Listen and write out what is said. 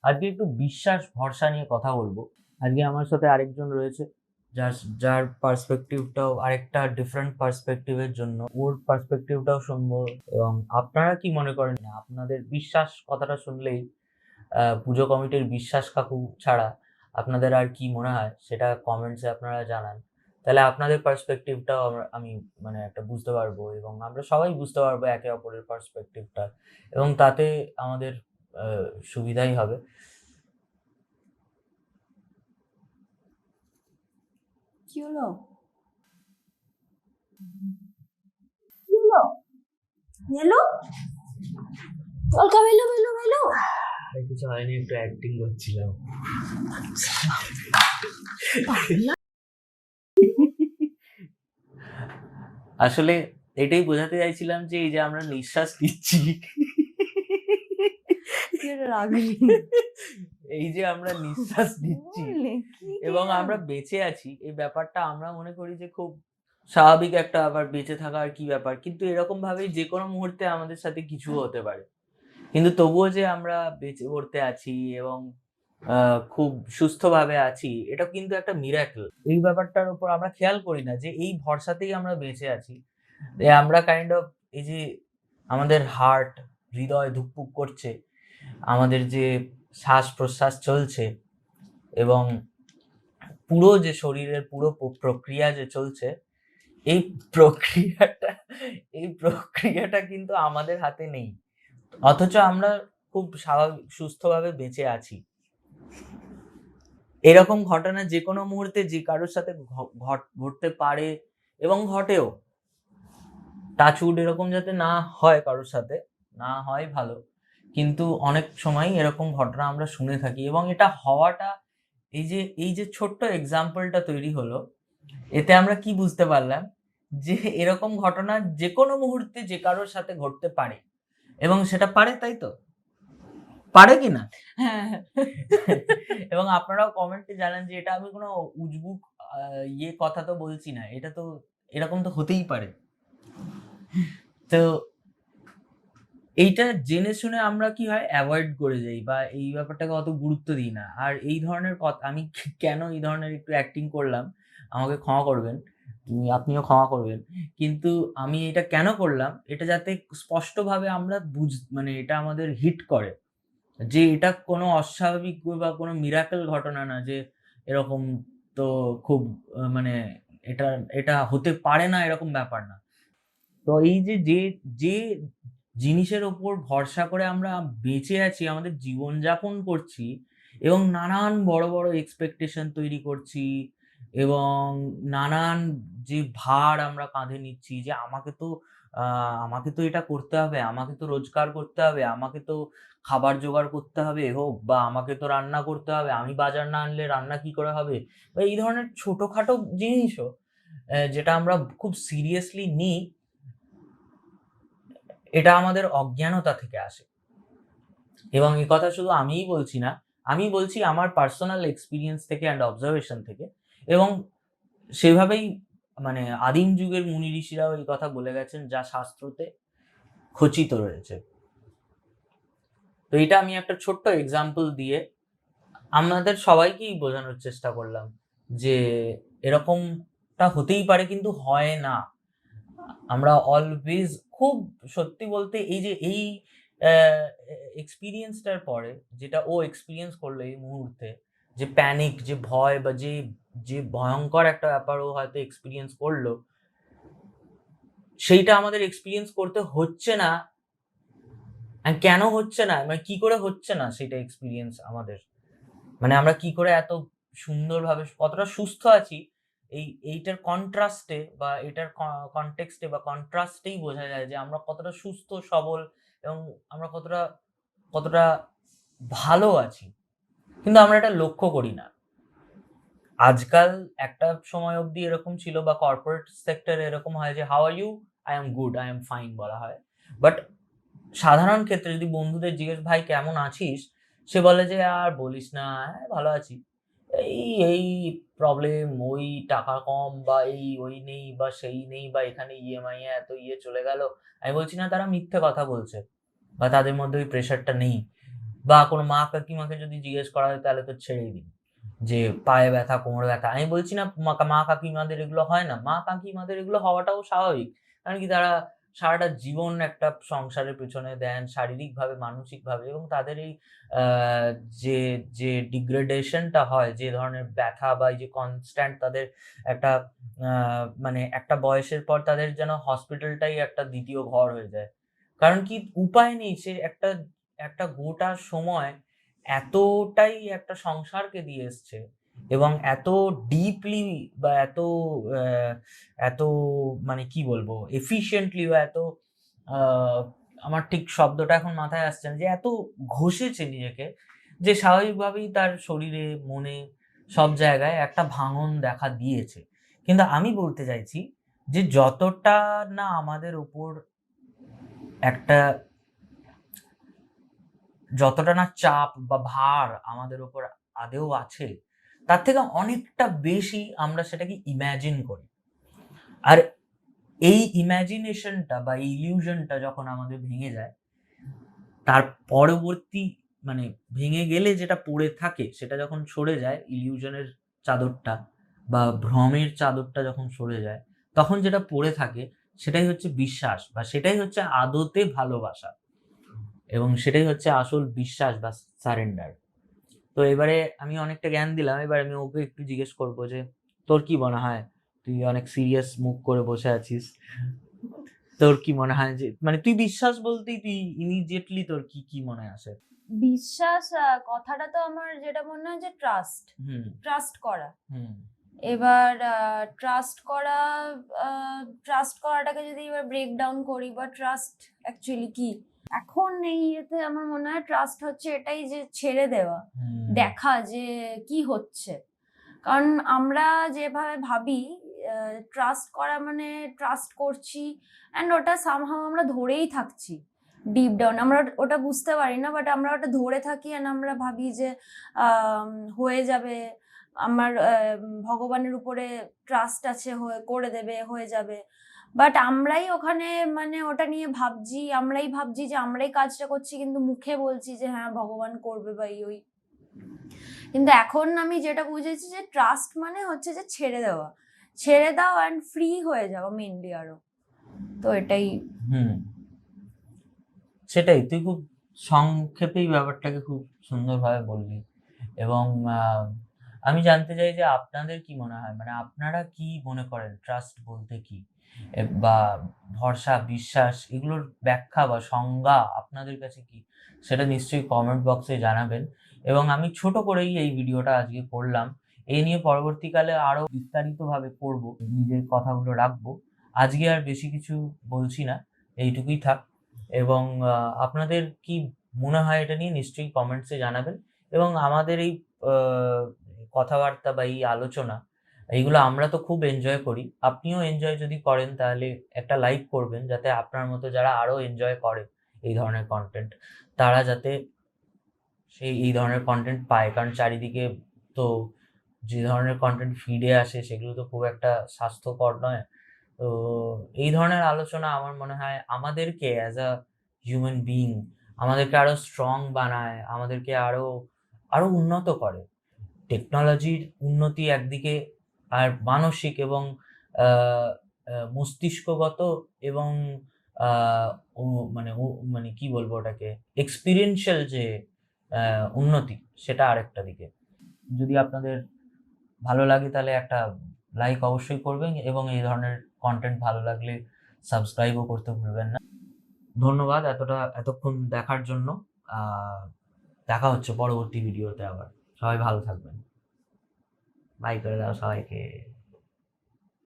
আজকে একটু বিশ্বাস ভরসা নিয়ে কথা বলবো। আজকে আমার সাথে আরেকজন রয়েছে, যার যার পার্সপেক্টিভটাও আরেকটা ডিফারেন্ট পার্সপেক্টিভের জন্য ওর পার্সপেক্টিভটাও শুনবো। এবং আপনারা কি মনে করেন, আপনাদের বিশ্বাস কথাটা শুনলেই পুজো কমিটির বিশ্বাস কাকু ছাড়া আপনাদের আর কি মনে হয় সেটা কমেন্টসে আপনারা জানান। তাহলে আপনাদের পার্সপেক্টিভটাও আমি মানে একটা বুঝতে পারবো, এবং আমরা সবাই বুঝতে পারবো একে অপরের পার্সপেক্টিভটা, এবং তাতে আমাদের সুবিধাই হবে। কি হলো? কি হলো? মেলো? অলকা মেলো মেলো মেলো। কিছু হয়নি, একটু অ্যাক্টিং করছিলাম। আসলে এটাই বোঝাতে চাইছিলাম যে এই যে আমরা নিঃশ্বাস নিচ্ছি, এই যে আমরা নিঃশ্বাস নিচ্ছি এবং আমরা বেঁচে আছি, এই ব্যাপারটা আমরা মনে করি যে খুব স্বাভাবিক একটা ব্যাপার, বেঁচে থাকা আর কি ব্যাপার। কিন্তু এরকম ভাবেই যে কোনো মুহূর্তে আমাদের সাথে কিছু হতে পারে। কিন্তু তবুও যে আমরা বেঁচে পড়তে আছি এবং খুব সুস্থভাবে আছি, এটা কিন্তু একটা মিরাকেল। এই ব্যাপারটার উপর আমরা খেয়াল করি না যে এই ভরসাতেই আমরা বেঁচে আছি। আমরা কাইন্ড অফ এই যে আমাদের হৃদয় ধুকপুক করছে, আমাদের যে শ্বাস-প্রশ্বাস চলছে এবং পুরো যে শরীরের পুরো প্রক্রিয়া যে চলছে, এই প্রক্রিয়াটা এই প্রক্রিয়াটা কিন্তু আমাদের হাতে নেই। অথচ আমরা খুব স্বাভাবিক সুস্থভাবে বেঁচে আছি। এরকম ঘটনা যেকোনো মুহূর্তে যে কারোর সাথে ঘটতে পারে এবং ঘটেও। টাচ উড এরকম যাতে না হয় কারোর সাথে, না হয় ভালো। কিন্তু অনেক সময়ই এরকম ঘটনা আমরা শুনে থাকি, এবং এটা হওয়াটা এই যে ছোট্ট এক্সাম্পলটা তৈরি হলো, এতে আমরা কি বুঝতে পারলাম যে এরকম ঘটনা যেকোনো মুহূর্তে যে কারোর সাথে ঘটতে পারে, এবং সেটা পারে, তাই তো? পারে কিনা? হ্যাঁ। এবং আপনারাও কমেন্টে জানান যে এটা আমি কোনো উজবুক কথা তো বলছি না। এটা তো এরকম তো হতেই পারে। তো এইটা জেনে শুনে আমরা কি হয় এভয়েড করে যাই, বা এই ব্যাপারটাকে অত গুরুত্ব দিই না। আর এই ধরনের আমি কেন এই ধরনের একটু অ্যাক্টিং করলাম, আমাকে ক্ষমা করবেন। আপনিও ক্ষমা করবেন। কিন্তু আমি এটা কেন করলাম, এটা যাতে স্পষ্টভাবে আমরা মানে এটা আমাদের হিট করে। যে এটা কোনো অস্বাভাবিক বা কোনো মিরাকেল ঘটনা না, যে এরকম তো খুব মানে এটা এটা হতে পারে না, এরকম ব্যাপার না। তো এই যে জিনিসের উপর ভরসা করে আমরা বেঁচে আছি, আমাদের জীবনযাপন করছি এবং নানান বড়, বড় এক্সপেকটেশন তৈরি করছি, এবং নানান যে ভার আমরা কাঁধে নিচ্ছি যে আ আমাকে তো এটা করতে হবে, আমাকে তো রোজগার করতে হবে, আমাকে তো খাবার জোগাড় করতে হবে হোক, বা আমাকে তো রান্না করতে হবে, আমি বাজার না আনলে রান্না কি করে হবে? বা এই ধরনের ছোটখাটো জিনিসও যেটা আমরা খুব সিরিয়াসলি নিই, এটা আমাদের অজ্ঞানতা থেকে আসে। এবং এই কথা শুধু আমিই বলছি না, আমি বলছি আমার পার্সোনাল এক্সপেরিয়েন্স থেকে অ্যান্ড অবজারভেশন থেকে। এবং সেভাবেই মানে আদিম যুগের মুনি ঋষিরাও এই কথা বলে গেছেন, যা শাস্ত্রতে খচিত রয়েছে। তো এটা আমি একটা ছোট্ট এক্সাম্পল দিয়ে আমাদের সবাইকেই বোঝানোর চেষ্টা করলাম যে এরকমটা হতেই পারে, কিন্তু হয় না। আমরা অলওয়েজ খুব সত্যি বলতে এই যে এই এক্সপেরিয়েন্সটার পরে যেটা ও এক্সপেরিয়েন্স করলো এই মুহূর্তে, যে প্যানিক, যে ভয়, বা যে ভয়ঙ্কর একটা ব্যাপার ও হয়তো এক্সপেরিয়েন্স করলো, সেইটা আমাদের এক্সপেরিয়েন্স করতে হচ্ছে না। কেন হচ্ছে না, মানে কি করে হচ্ছে না সেটা এক্সপেরিয়েন্স আমাদের, মানে আমরা কি করে এত সুন্দরভাবে কতটা সুস্থ আছি, এইটার কন্ট্রাস্টে বা এটার কনটেক্সটে বা কন্ট্রাস্টেই বোঝা যায় যে আমরা কতটা সুস্থ সবল এবং আমরা কতটা কতটা ভালো আছি। কিন্তু আমরা এটা লক্ষ্য করি না। আজকাল একটা সময় অবধি এরকম ছিল, বা কর্পোরেট সেক্টরে এরকম হয় যে how are you, I am good, I am fine বলা হয়। বাট সাধারণ ক্ষেত্রে যদি বন্ধুদের জিজ্ঞেস ভাই কেমন আছিস, সে বলে যে আর বলিস না, হ্যাঁ ভালো আছি, এই প্রবলেম, ওই টাকা কম, বা ওই নেই বা সেই নেই, বা এখানে ইএমআই এ এত চলে গেল। আমি বলছি না তারা মিথ্যে কথা বলছে, বা তাদের মধ্যে ওই প্রেশারটা নেই। বা কোনো মা কাকিমাকে যদি জিজ্ঞেস করা হয় তাহলে তো ছেড়েই দিন, যে পায়ে ব্যথা, কোমরে ব্যথা। আমি বলছি না মা কাকিমাদের এগুলো হয় না, মা কাকিমাদের এগুলো হওয়াটাও স্বাভাবিক। কারণ কি, তারা সারাটা জীবন একটা সংসারের পেছনে দেন, শারীরিকভাবে, মানসিকভাবে, এবং তাদের এই যে যে ডিগ্রেডেশনটা হয়, যে ধরনের ব্যথা বা এই যে কনস্ট্যান্ট তাদের একটা মানে একটা বয়সের পর তাদের যেন হসপিটালটাই একটা দ্বিতীয় ঘর হয়ে যায়। কারণ কি, উপায় নেই। সে একটা একটা গোটা সময় এতটাই একটা সংসারকে দিয়ে এসছে, এবং এত ডিপলি বা এত আহ, এত মানে কি বলবো, এফিশিয়েন্টলি বা এত আহ, আমার ঠিক শব্দটা এখন মাথায় আসছে না, যে এত ঘষেছে নিজেকে, যে স্বাভাবিকভাবেই তার শরীরে, মনে, সব জায়গায় একটা ভাঙন দেখা দিয়েছে। কিন্তু আমি বলতে চাইছি যে যতটা না আমাদের উপর একটা, যতটা না চাপ বা ভার আমাদের উপর আদৌ আছে, তার থেকে অনেকটা বেশি আমরা সেটাকে ইমাজিন করি। আর এই ইমাজিনেশনটা বা ইলিউশনটা যখন আমাদের ভেঙে যায়, তার পরবর্তী মানে ভেঙে গেলে যেটা পড়ে থাকে, সেটা যখন সরে যায়, ইলিউশনের চাদরটা বা ভ্রমের চাদরটা যখন সরে যায়, তখন যেটা পড়ে থাকে সেটাই হচ্ছে বিশ্বাস, বা সেটাই হচ্ছে আদতে ভালোবাসা, এবং সেটাই হচ্ছে আসল বিশ্বাস বা সারেন্ডার। তো এবারে আমি অনেকটা জ্ঞান দিলাম, এবার আমি ওকে একটু জিজ্ঞেস করবো যে তোর কি মনে হয়, তুই অনেক সিরিয়াস মুখ করে বসে আছিস, তোর কি মনে হয়, যে মানে তুই বিশ্বাস বলতেই তুই ইমিডিয়েটলি তোর কি কি মনে আসে? বিশ্বাস কথাটা তো আমার যেটা মনে হয় যে ট্রাস্ট হুম ট্রাস্ট করা। হুম এবার ট্রাস্ট করাটাকে যদি এবার ব্রেক ডাউন করি, বা ট্রাস্ট অ্যাকচুয়ালি কি, এখন এই ইয়েতে আমার মনে হয় ট্রাস্ট হচ্ছে এটাই, যে ছেড়ে দেওয়া, হুম দেখা যে কি হচ্ছে। কারণ আমরা যেভাবে ভাবি ট্রাস্ট করা মানে ট্রাস্ট করছি, অ্যান্ড ওটা সামহাও আমরা ধরেই থাকছি ডিপ ডাউন, আমরা ওটা বুঝতে পারি না, বাট আমরা ওটা ধরে থাকি, অ্যান্ড আমরা ভাবি যে হয়ে যাবে, আমার ভগবানের উপরে ট্রাস্ট আছে, করে দেবে, হয়ে যাবে। বাট আমরাই ওখানে মানে ওটা নিয়ে ভাবছি, আমরাই ভাবছি যে আমরাই কাজটা করছি, কিন্তু মুখে বলছি যে হ্যাঁ ভগবান করবে বা ওই। কিন্তু এখন আমি যেটা বুঝেছি যে ট্রাস্ট মানে হচ্ছে যে ছেড়ে দাও অ্যান্ড ফ্রি হয়ে যাও মেনলি আরো। তো এটাই। হুম সেটাই, তুই খুব সংক্ষেপেই ব্যাপারটাকে খুব সুন্দরভাবে বললি। এবং আমি জানতে চাই যে আপনাদের কি মনে হয়, মানে আপনারা কি মনে করেন ট্রাস্ট বলতে কি, বা ভরসা, বিশ্বাস, এগুলোর ব্যাখ্যা বা সংজ্ঞা আপনাদের কাছে কি, সেটা নিশ্চয়ই কমেন্ট বক্সে জানাবেন। এবং আমি ছোট করেই এই ভিডিওটা আজকে করলাম, এই নিয়ে পরবর্তীকালে আরো বিস্তারিতভাবে করব, নিজের কথাগুলো রাখবো। আজকে আর বেশি কিছু বলছি না, এইটুকুই থাক। এবং আপনাদের কি মনে হয় এটা নিয়ে নিশ্চয়ই কমেন্টসে জানাবেন। এবং আমাদের এই আহ, কথাবার্তা বা এই আলোচনা, এইগুলো আমরা তো খুব এনজয় করি, আপনিও এনজয় যদি করেন তাহলে একটা লাইক করবেন, যাতে আপনার মতো যারা আরো এনজয় করে এই ধরনের কন্টেন্ট, তারা যাতে এই ধরনের কন্টেন্ট পায়। কারণ চারিদিকে তো যে ধরনের কন্টেন্ট ফিডে আসে সেগুলো তো খুব একটা স্বাস্থ্যকর নয়। তো এই ধরনের আলোচনা আমার মনে হয় আমাদেরকে অ্যাজ আ হিউম্যান বিইং, আমাদেরকে আরো স্ট্রং বানায়, আমাদেরকে আরো আরো উন্নত করে। টেকনোলজির উন্নতি একদিকে, আর মানসিক এবং মস্তিষ্কগত এবং মানে কি বলবো ওটাকে, এক্সপিরিয়েন্সিয়াল যে উন্নতি, সেটা আরেকটা দিকে। যদি আপনাদের ভালো লাগে তাহলে একটা লাইক অবশ্যই করবেন, এবং এই ধরনের কন্টেন্ট ভালো লাগলে সাবস্ক্রাইবও করতে ভুলবেন না। ধন্যবাদ এতক্ষণ দেখার জন্য। আহ দেখা হচ্ছে পরবর্তী ভিডিওতে আবার। সবাই ভালো থাকবেন। বাই করে দাও সবাইকে।